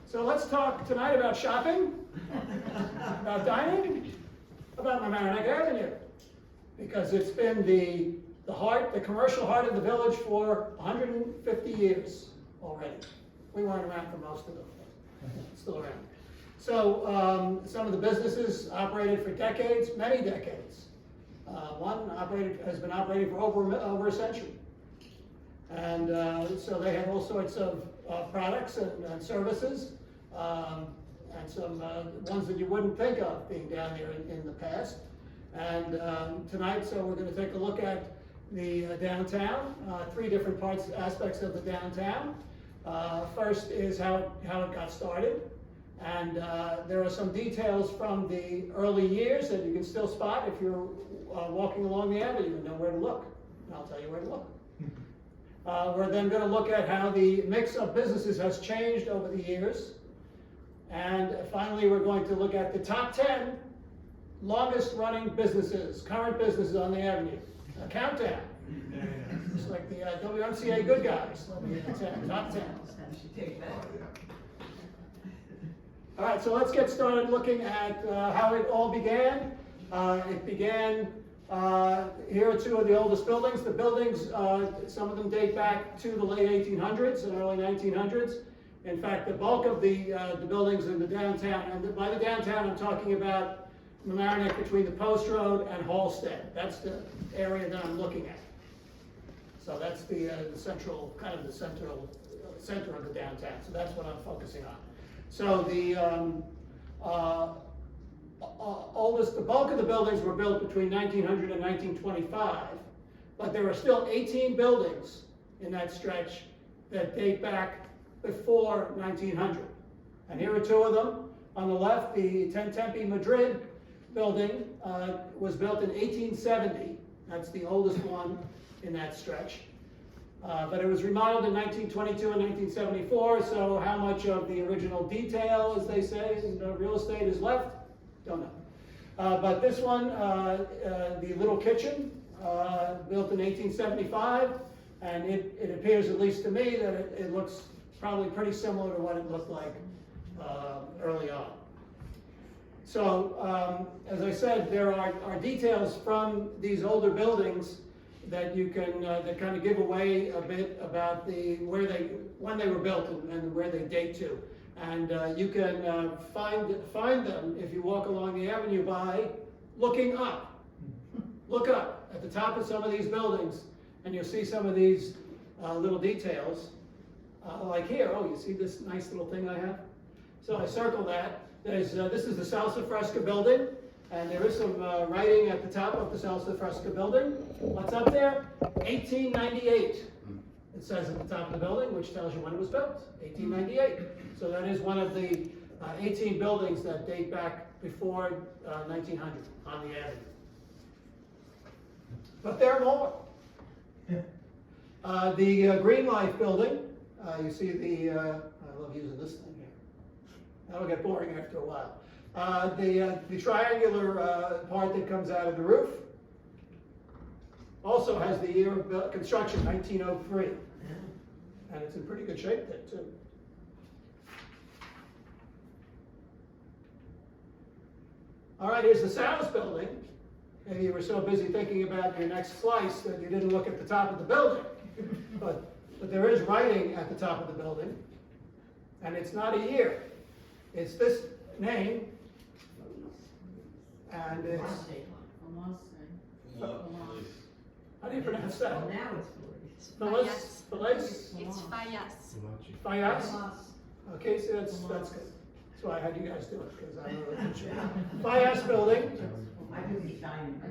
So let's talk tonight about shopping, about dining, about Mamaroneck Avenue, because it's been the commercial heart of the village for 150 years already. We weren't around for most of them, but still around. So some of the businesses operated for decades, many decades. One has been operating for over a century. And so they had all sorts of products and services, and some ones that you wouldn't think of being down there in the past. And tonight, so we're going to take a look at the downtown, three different aspects of the downtown. First is how it got started. And there are some details from the early years that you can still spot if you're walking along the avenue and know where to look. And I'll tell you where to look. We're then going to look at how the mix of businesses has changed over the years. And finally, we're going to look at the top 10 longest running businesses, current businesses on the avenue. A countdown. It's like the WMCA good guys. Top 10. All right, so let's get started looking at how it all began. It began, here are two of the oldest buildings. The buildings, some of them date back to the late 1800s and early 1900s. In fact, the bulk of the buildings in the downtown, and by the downtown I'm talking about Mamaroneck between the Post Road and Halsted. That's the area that I'm looking at. So that's the central, kind of the center of the downtown. So that's what I'm focusing on. So the the bulk of the buildings were built between 1900 and 1925, but there are still 18 buildings in that stretch that date back before 1900. And here are two of them. On the left, the Tempe Madrid building was built in 1870. That's the oldest one in that stretch. But it was remodeled in 1922 and 1974, so how much of the original detail, as they say, in real estate is left? Don't know. But this one, the little kitchen, built in 1875, and it appears, at least to me, that it looks probably pretty similar to what it looked like early on. So, as I said, there are details from these older buildings that you can that kind of give away a bit about when they were built and where they date to, and you can find them if you walk along the avenue by looking up. Look up at the top of some of these buildings, and you'll see some of these little details. Like here, oh, you see this nice little thing I have? So I circle that. This is the Salsa Fresca building. And there is some writing at the top of the Salsa Fresca building. What's up there? 1898. It says at the top of the building, which tells you when it was built. 1898. So that is one of the 18 buildings that date back before 1900 on the avenue. But there are more. The Green Life building. You see the, I love using this thing here. That'll get boring after a while. The triangular part that comes out of the roof also has the year of construction, 1903. And it's in pretty good shape there, too. All right, here's the Sal's building. Maybe you were so busy thinking about your next slice that you didn't look at the top of the building. But there is writing at the top of the building. And it's not a year. It's this name. And it's, how do you pronounce that? Well, now it's Felice? It's Fayas. Fayas? Okay, so that's good. That's why I had you guys do it, because I'm really good shape. Fayas building. I do be shining.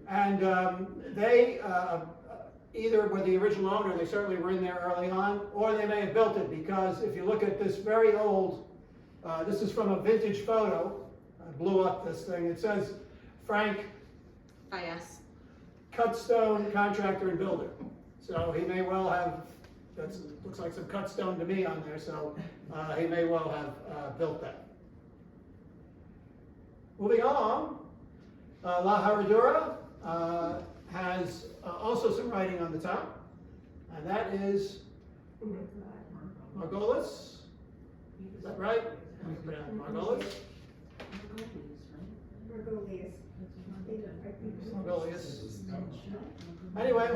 And they either were the original owner, they certainly were in there early on, or they may have built it, because if you look at this very old, this is from a vintage photo. I blew up this thing. It says Frank Fayas. Cut stone contractor and builder. So he may well have, that looks like some cut stone to me on there, so he may well have built that. Moving on, La Herradura has also some writing on the top, and that is Margolis. Is that right? We can pronounce Margolis. Margolis. Anyway,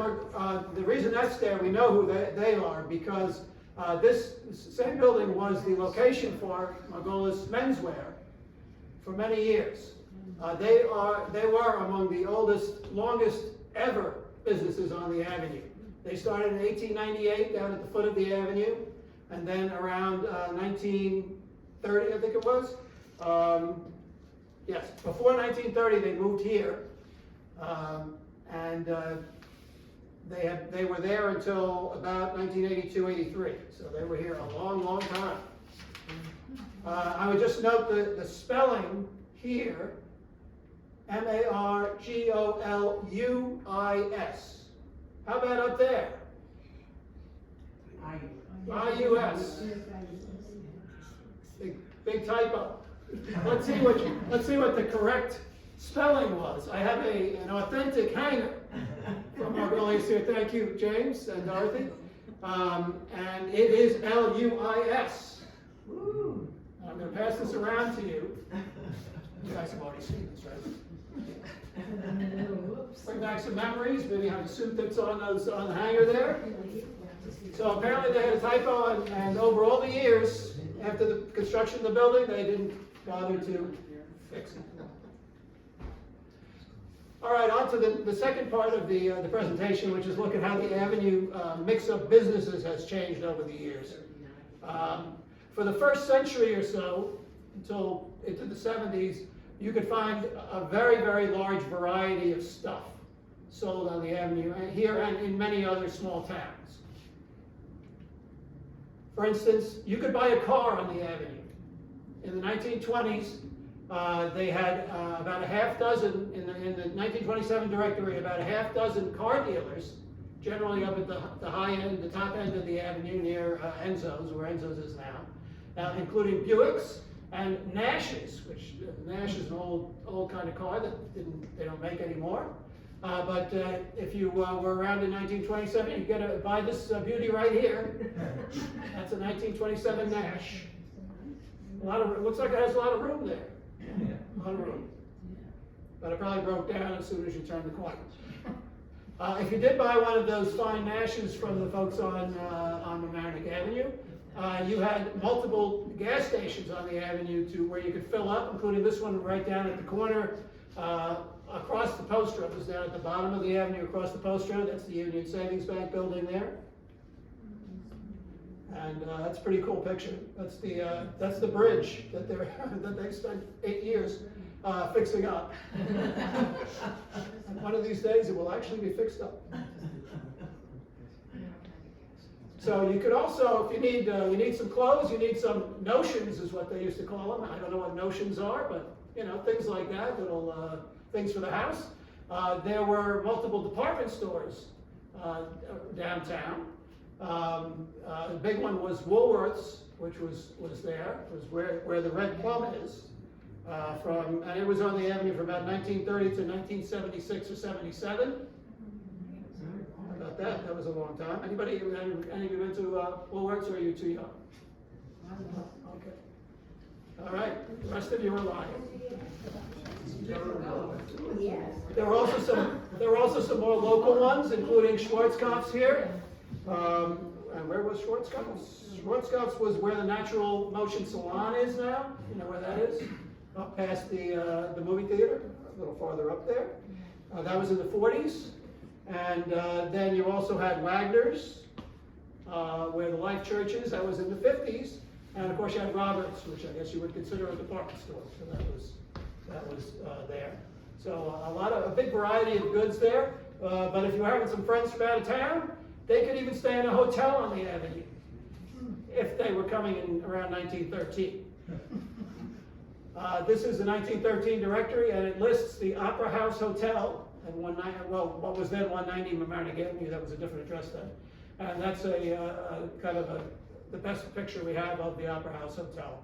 the reason that's there, we know who they are, because this same building was the location for Margolis Menswear for many years. They were among the oldest, longest ever businesses on the avenue. They started in 1898 down at the foot of the avenue, and then around 1930, I think it was. Yes, before 1930 they moved here, and they were there until about 1982-83. So they were here a long, long time. I would just note the spelling here, Margoluis. How about up there? I-U-S. Big typo. Let's see what the correct spelling was. I have an authentic hanger from Margolis here. Thank you, James and Dorothy. And it is L-U-I-S. I'm going to pass this around to you. You guys have already seen this, right? Bring back some memories. Maybe have a suit that's on the hanger there. So apparently they had a typo, and over all the years after the construction of the building, they didn't bother to fix it. All right, on to the second part of the presentation, which is look at how the avenue mix of businesses has changed over the years. For the first century or so, until into the 70s, you could find a very, very large variety of stuff sold on the avenue, and here and in many other small towns. For instance, you could buy a car on the avenue. In the 1920s, they had about a half dozen, in the 1927 directory, about a half dozen car dealers, generally up at the high end, the top end of the avenue near Enzo's, where Enzo's is now, including Buicks and Nash's, which Nash is an old kind of car that they don't make anymore. But if you were around in 1927, you get to buy this beauty right here. That's a 1927 Nash. It looks like it has a lot of room there. A lot of room. But it probably broke down as soon as you turned the corner. If you did buy one of those fine Nashes from the folks on Mamaroneck Avenue, you had multiple gas stations on the avenue where you could fill up, including this one right down at the corner, across the post road. It was down at the bottom of the avenue across the post road. That's the Union Savings Bank building there. And that's a pretty cool picture. That's the bridge that they spent 8 years fixing up. And one of these days it will actually be fixed up. So you could also, if you need some clothes, you need some notions, is what they used to call them. I don't know what notions are, but things like that, little things for the house. There were multiple department stores downtown. The big one was Woolworth's, which was there. It was where the Red Plum is. And it was on the avenue from about 1930 to 1976 or 77. How about that? That was a long time. Any of you been to Woolworth's, or are you too young? Okay. All right. The rest of you are lying. There were also some more local ones, including Schwarzkopf's here. And where was Schwarzkopf's? Schwarzkopf's was where the Natural Motion Salon is now. You know where that is? Up past the movie theater, a little farther up there. That was in the 40s. And then you also had Wagner's, where the Life Church is. That was in the 50s. And of course you had Roberts, which I guess you would consider a department store. So that was there. So a big variety of goods there. But if you were having some friends from out of town, they could even stay in a hotel on the avenue if they were coming in around 1913. This is the 1913 directory, and it lists the Opera House Hotel at what was then 190 Mamaroneck Avenue. That was a different address then. And that's the best picture we have of the Opera House Hotel.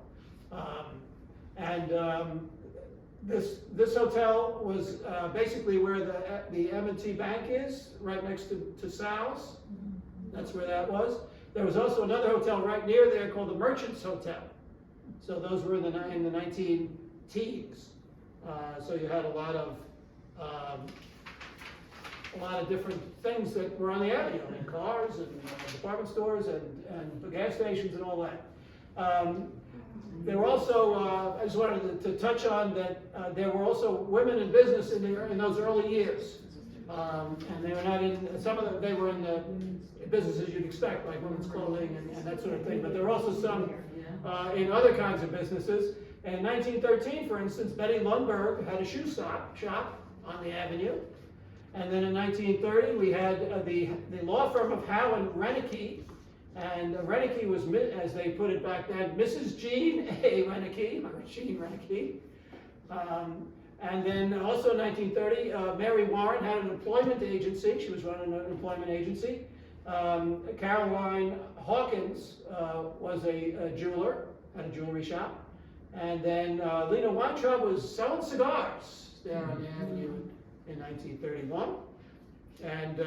This hotel was basically where the M&T Bank is, right next to Sal's. That's where that was. There was also another hotel right near there called the Merchants Hotel. So those were in the 19 teens. So you had a lot of different things that were on the avenue, and cars and department stores and gas stations and all that. There were also, I just wanted to touch on that there were also women in business in those early years. And they were not in, some of them, they were in the businesses you'd expect, like women's clothing and that sort of thing, but there were also some in other kinds of businesses. In 1913, for instance, Betty Lundberg had a shoe shop on the avenue. And then in 1930, we had the law firm of Howe and Renicky. And Renicky was, as they put it back then, Mrs. Jean A. Renicky, or Jean Renicky. And then also in 1930, Mary Warren had an employment agency. She was running an employment agency. Caroline Hawkins was a jeweler, had a jewelry shop. And then Lena Weintraub was selling cigars there on the avenue in 1931. And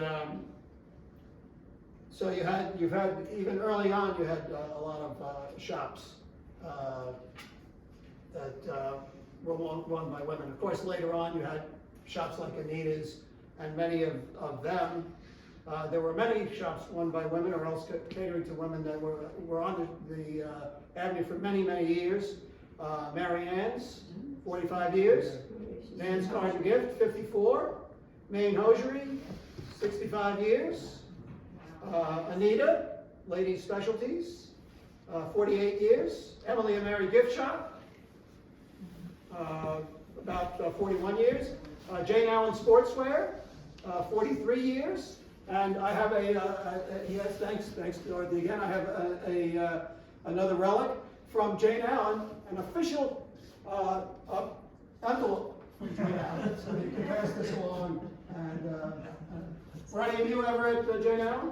so you've had, even early on, you had a lot of shops that were run by women. Of course, later on, you had shops like Anita's, and many of them. There were many shops run by women, or else catering to women that were on the avenue for many, many years. Mary Ann's, 45 years. Nan's Card and Gift, 54. Maine Hosiery, 65 years. Anita, Ladies Specialties, 48 years. Emily and Mary Gift Shop, about 41 years. Jane Allen Sportswear, 43 years. And I have yes, thanks Dorothy again. I have another relic from Jane Allen, an official envelope from Jane Allen. So you can pass this along. And were any of you ever at Jane Allen?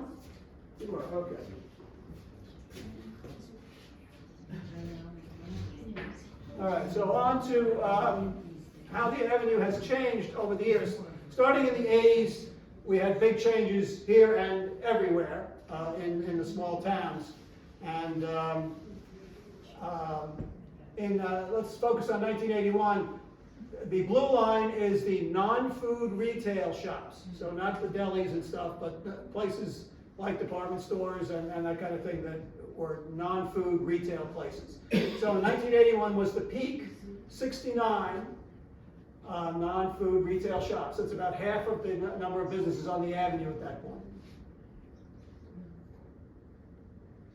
You were, okay. All right, so on to how the avenue has changed over the years. Starting in the 80s, we had big changes here and everywhere in the small towns. And let's focus on 1981. The blue line is the non-food retail shops. So not the delis and stuff, but places like department stores and that kind of thing that were non-food retail places. So in 1981 was the peak, 69 non-food retail shops. That's about half of the number of businesses on the avenue at that point.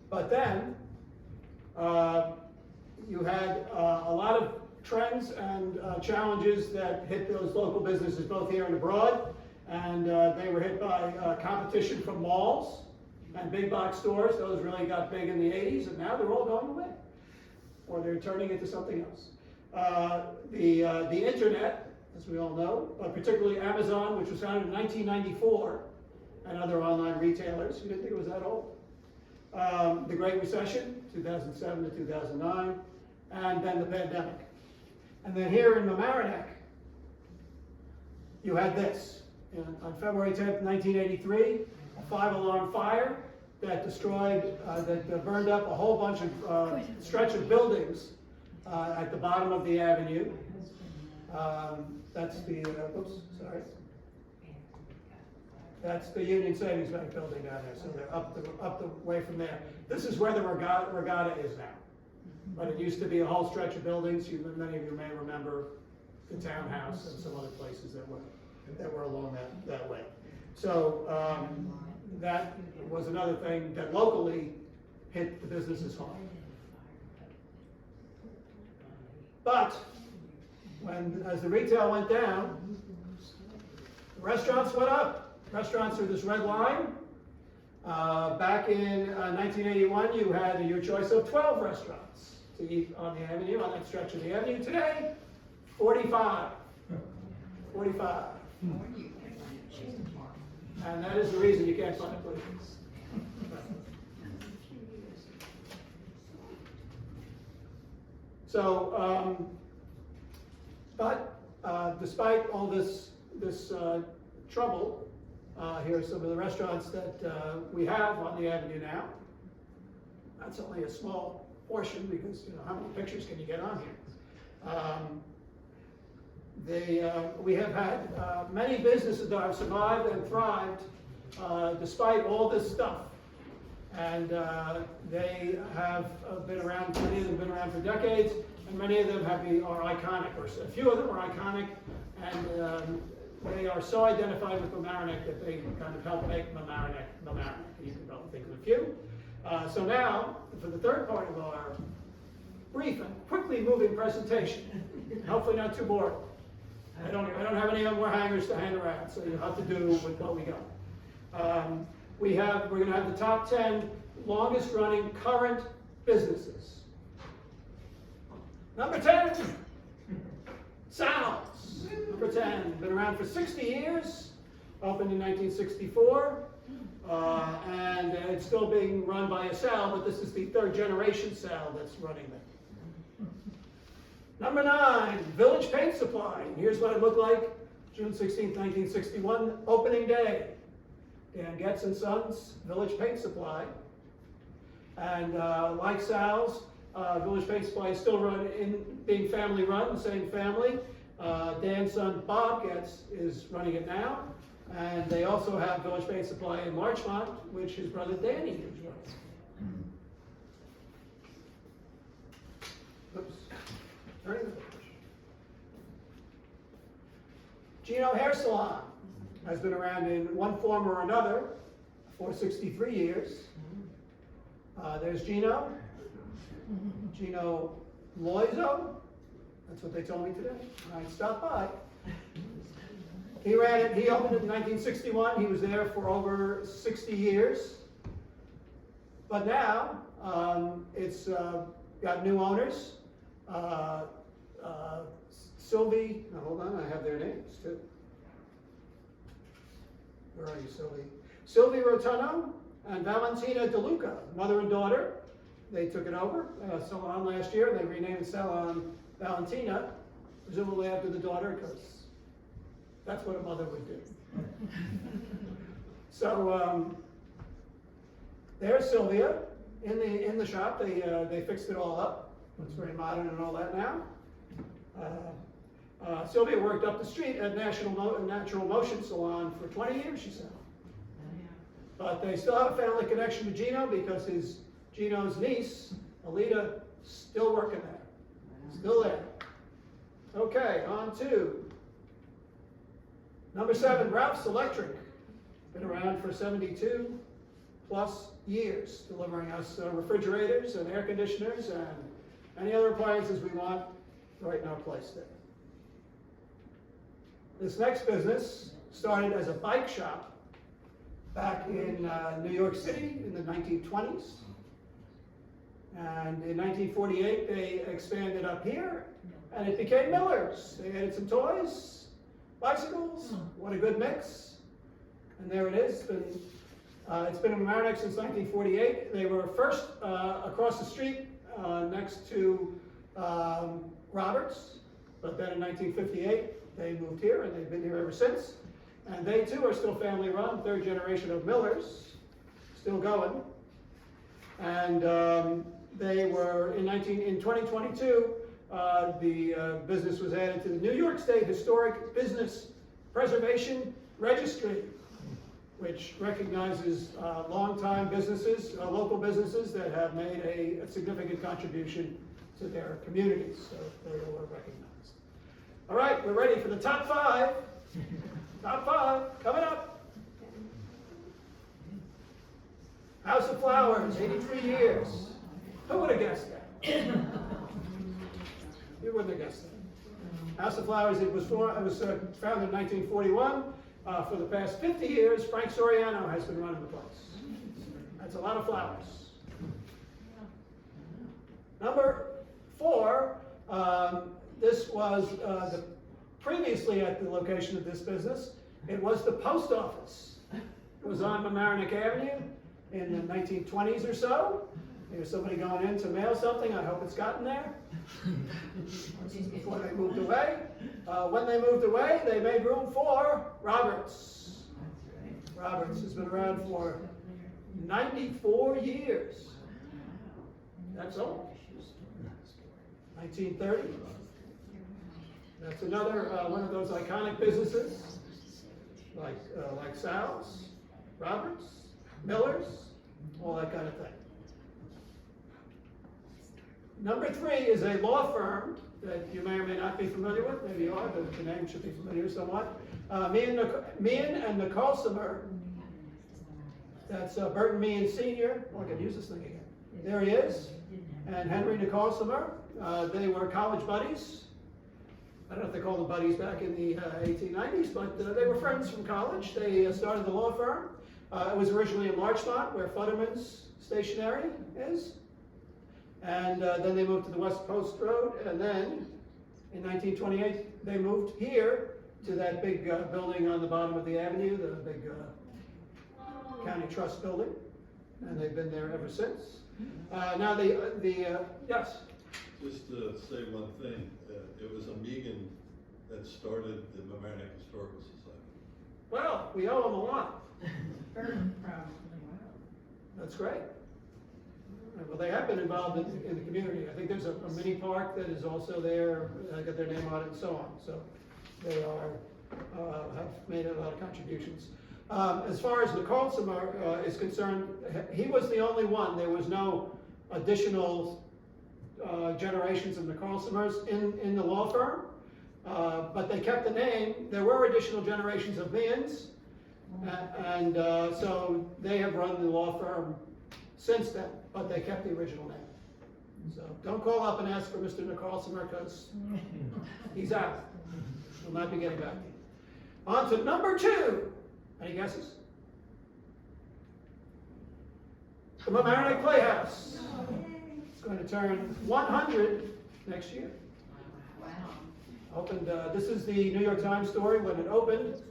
But then you had a lot of trends and challenges that hit those local businesses both here and abroad. And they were hit by competition from malls and big box stores. Those really got big in the 80s, and now they're all going away, or they're turning into something else. The internet, as we all know, particularly Amazon, which was founded in 1994, and other online retailers. You didn't think it was that old. The Great Recession, 2007 to 2009, and then the pandemic. And then here in Mamaroneck, you had this. On February 10th, 1983, a 5-alarm fire that destroyed, that burned up a whole bunch of stretch of buildings at the bottom of the avenue. That's the, oops, sorry. That's the Union Savings Bank building down there, so they're up the way from there. This is where the Regatta is now. But it used to be a whole stretch of buildings. Many of you may remember the townhouse and some other places that were along that way. So that was another thing that locally hit the businesses hard. But as the retail went down, the restaurants went up. Restaurants are this red line. Back in 1981, you had your choice of 12 restaurants to eat on the avenue, on that stretch of the avenue. Today, 45. 45. And that is the reason you can't find places. So, despite all this trouble, here are some of the restaurants that we have on the avenue now. That's only a small portion because, you know, how many pictures can you get on here? We have had many businesses that have survived and thrived despite all this stuff. And they have been around, many of them have been around for decades, and many of them are iconic, or a few of them are iconic, and they are so identified with Mamaroneck that they kind of help make Mamaroneck. You can probably think of a few. So now, for the third part of our brief and quickly moving presentation, hopefully not too boring. I don't have any more hangers to hang around, so you have to do with what we got. We're going to have the top 10 longest running current businesses. Number 10, Sal's. Number 10, been around for 60 years, opened in 1964, and it's still being run by a Sal, but this is the third generation Sal that's running it. Number 9, Village Paint Supply. Here's what it looked like June 16th, 1961, opening day. Dan Getz and Sons, Village Paint Supply. And like Sal's, Village Paint Supply is still being family run, the same family. Dan's son Bob Getz is running it now. And they also have Village Paint Supply in Larchmont, which his brother Danny is running. Oops. Turning the page. Gino Hair Salon has been around in one form or another for 63 years. There's Gino Loizo. That's what they told me today when I stopped by. He opened it in 1961. He was there for over 60 years. But now, it's got new owners. Sylvie, no, hold on, I have their names too. Where are you, Sylvie? Sylvie Rotuno and Valentina DeLuca, mother and daughter. They took it over, salon last year. They renamed Salon Valentina, presumably after the daughter, because that's what a mother would do. So there's Sylvia in the shop. They fixed it all up. It's very modern and all that now. Sylvia worked up the street at Natural Motion Salon for 20 years, she said. But they still have a family connection to Gino because Gino's niece, Alita, still working there. Still there. Okay, on to number 7, Ralph's Electric. Been around for 72 plus years, delivering us refrigerators and air conditioners and any other appliances we want right in our place there. This next business started as a bike shop back in New York City in the 1920s. And in 1948, they expanded up here, and it became Miller's. They added some toys, bicycles, what a good mix. And there it is. It's been in Mamaroneck since 1948. They were first across the street next to Roberts, but then in 1958, they moved here, and they've been here ever since. And they too are still family run, third generation of Millers, still going. And they were, in 2022, the business was added to the New York State Historic Business Preservation Registry, which recognizes longtime businesses, local businesses that have made a significant contribution to their communities, so they were recognized. All right, we're ready for the top 5. Top 5, coming up. House of Flowers, 83 years. Who would have guessed that? You wouldn't have guessed that. House of Flowers, it was founded in 1941. For the past 50 years, Frank Soriano has been running the place. That's a lot of flowers. Number 4, this was previously at the location of this business. It was the post office. It was on Mamaroneck Avenue in the 1920s or so. There was somebody going in to mail something. I hope it's gotten there. This is before they moved away. When they moved away, they made room for Roberts. Roberts has been around for 94 years. That's old. 1930. That's another one of those iconic businesses, like Sal's, Roberts, Miller's, all that kind of thing. Number 3 is a law firm that you may or may not be familiar with. Maybe you are, but the name should be familiar somewhat. Meehan and Nicole Simmer. That's Burton Meehan Sr. Oh, I can use this thing again. There he is. And Henry Nicole Simmer. They were college buddies. I don't know if they called them buddies back in the 1890s, but they were friends from college. They started the law firm. It was originally in Larchmont, where Futterman's Stationery is. And then they moved to the West Post Road, and then in 1928 they moved here to that big building on the bottom of the avenue, the big County Trust building, and they've been there ever since. Now yes? Just to say one thing, it was a Megan that started the Mamaroneck Historical Society. Well, we owe them a lot. Burton, probably, wow. That's great. Well, they have been involved in the community. I think there's a mini park that is also there, got their name on it and so on. So they have made a lot of contributions. As far as Nicole Simmer is concerned, he was the only one. There was no additional generations of Nicole Simmers in the law firm, but they kept the name. There were additional generations of Meehans, and so they have run the law firm since then, but they kept the original name. So don't call up and ask for Mr. Nicole Simmer, because he's out. He'll not be getting back to you. On to number 2. Any guesses? The Mamaroneck Playhouse. It's going to turn 100 next year. Wow. Opened, this is the New York Times story when it opened.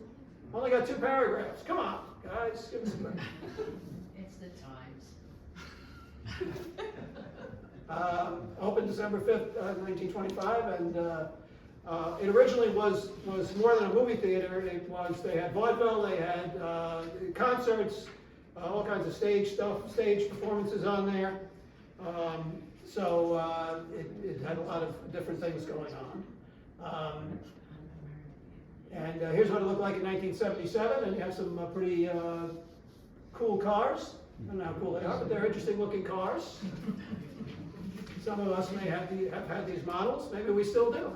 Only got 2 paragraphs. Come on, guys, give us a break. It's the Times. Opened December 5th, 1925, and it originally was more than a movie theater. They had vaudeville, they had concerts, all kinds of stage stuff, stage performances on there. So it had a lot of different things going on. And here's what it looked like in 1977, and you have some pretty cool cars. I don't know how cool they are, but they're interesting looking cars. Some of us may have had these models. Maybe we still do.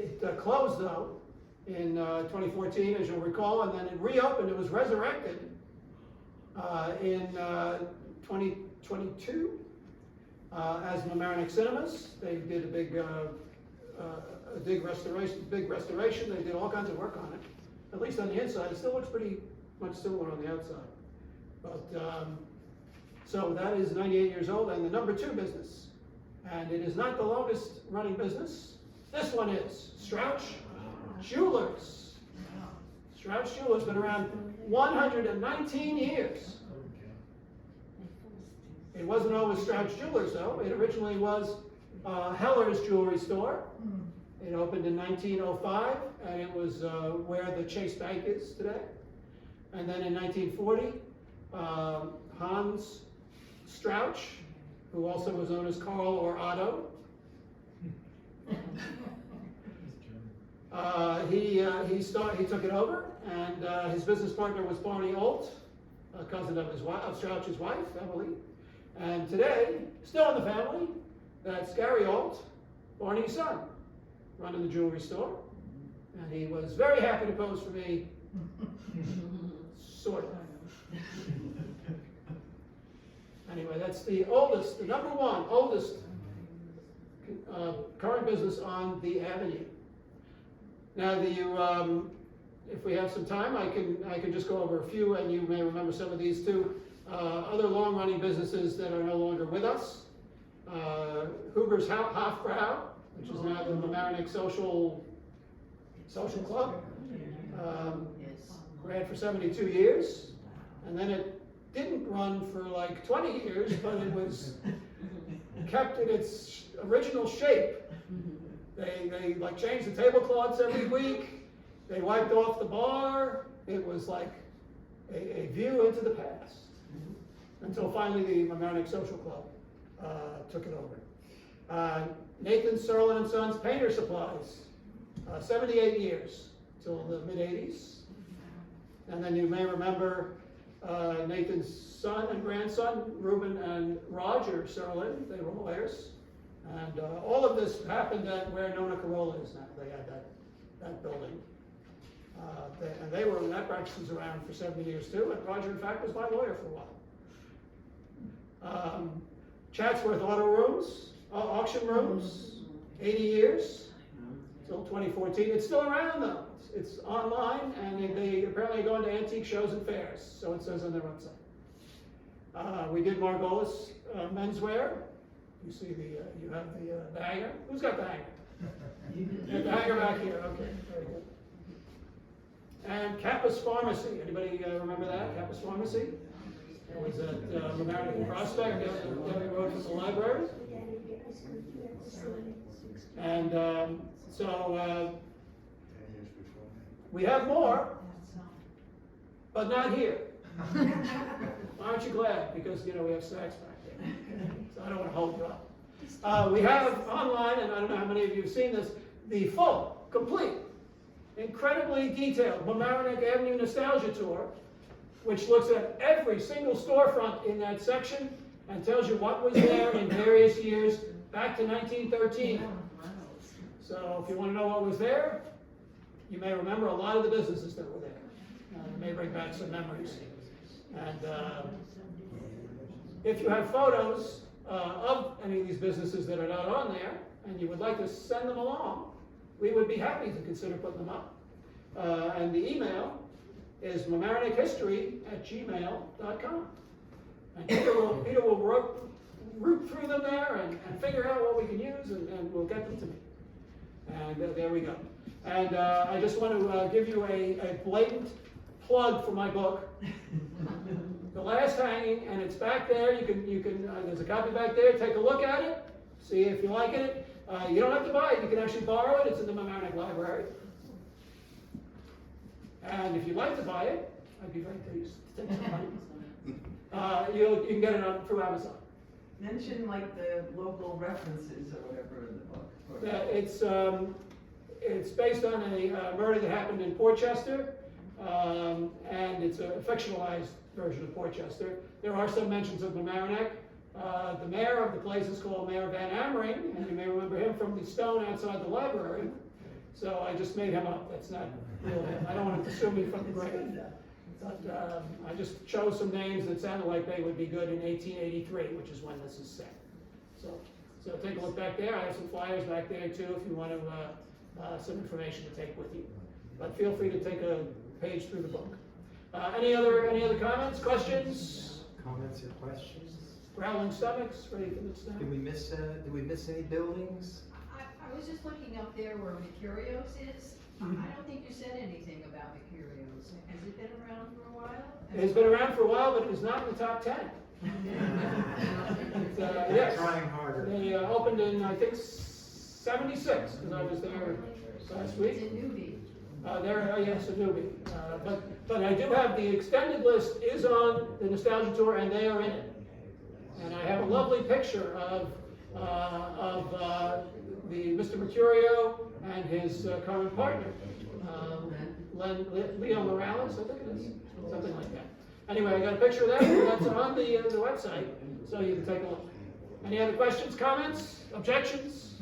It closed though in 2014, as you'll recall, and then it reopened. It was resurrected in 2022 as Mamaroneck Cinemas. They did a big restoration. They did all kinds of work on it. At least on the inside, it still looks pretty much similar on the outside. But so that is 98 years old, and the number 2 business. And it is not the longest running business. This one is Strouch Jewelers. Strouch Jewelers been around 119 years. It wasn't always Strouch Jewelers though. It originally was Heller's Jewelry Store. It opened in 1905, and it was where the Chase Bank is today. And then in 1940, Hans Strouch, who also was known as Carl or Otto, he took it over, and his business partner was Barney Olt, a cousin of Strouch's wife, Emily. And today, still in the family, that's Gary Olt, Barney's son, running the jewelry store. And he was very happy to pose for me, sort of. Anyway, that's the oldest, the number 1 oldest current business on the avenue. Now, if we have some time, I can just go over a few, and you may remember some of these too. Other long-running businesses that are no longer with us. Huber's Hofbrau, which is now the Mamaroneck Social Club. Ran for 72 years, and then it didn't run for like 20 years, but it was kept in its original shape. They like changed the tablecloths every week. They wiped off the bar. It was like a view into the past, until finally the Mamaroneck Social Club took it over. Nathan Serlin and Sons Painter Supplies, 78 years, till the mid-80s. And then you may remember Nathan's son and grandson, Reuben and Roger Serlin. They were lawyers. And all of this happened at where Nona Corolla is now. They had that building. And that practice was around for 70 years too. And Roger, in fact, was my lawyer for a while. Chatsworth Auto Rooms, Auction Rooms, 80 years, till 2014. It's still around though. It's online, and they apparently go into antique shows and fairs, so it says on their website. We did Margolis menswear. You see you have the hanger. Who's got the hanger? The hanger back here. Okay, very good. And Kappa's Pharmacy. Anybody remember that? Kappa's Pharmacy. It was at Mamaroneck Prospect down the road from the library. And so we have more, but not here. Aren't you glad? Because we have snacks back there. So I don't want to hold you up. We have online, and I don't know how many of you have seen this, the full, complete, incredibly detailed Mamaroneck Avenue Nostalgia Tour, which looks at every single storefront in that section and tells you what was there in various years back to 1913. So if you want to know what was there, you may remember a lot of the businesses that were there. It may bring back some memories. And if you have photos of any of these businesses that are not on there, and you would like to send them along, we would be happy to consider putting them up. And the email is mamaroneckhistory@gmail.com. And Peter will root through them there and figure out what we can use, and we'll get them to me. And there we go. And I just want to give you a blatant plug for my book, The Last Hanging, and it's back there. You can there's a copy back there. Take a look at it, see if you like it. You don't have to buy it. You can actually borrow it. It's in the Mamaroneck Library. And if you'd like to buy it, I'd be very pleased to take some money. You can get it through Amazon. Mention like the local references or whatever in the book. It's based on a murder that happened in Portchester, and it's a fictionalized version of Portchester. There are some mentions of Mamaroneck. The mayor of the place is called Mayor Van Amering, and you may remember him from the stone outside the library. So I just made him up. That's not real him. I don't want to assume me from the grave. But I just chose some names that sounded like they would be good in 1883, which is when this is set. So take a look back there. I have some flyers back there too if you want to some information to take with you. But feel free to take a page through the book. Any other comments, questions? Comments or questions? Growling stomachs, ready for this now? Did we miss any buildings? I was just looking up there where Mercurios is. I don't think you said anything about Mercurios. Has it been around for a while? It's been around for a while, but it is not in the top 10. Yes. Trying harder. They opened in, I think, 76, because I was there last week. It's a newbie. Yes, a newbie. But I do have the extended list is on the Nostalgia Tour, and they are in it. And I have a lovely picture of the Mr. Mercurio and his current partner, Leo Morales, I think it is, something like that. Anyway, I got a picture of that, and that's on the website, so you can take a look. Any other questions, comments, objections?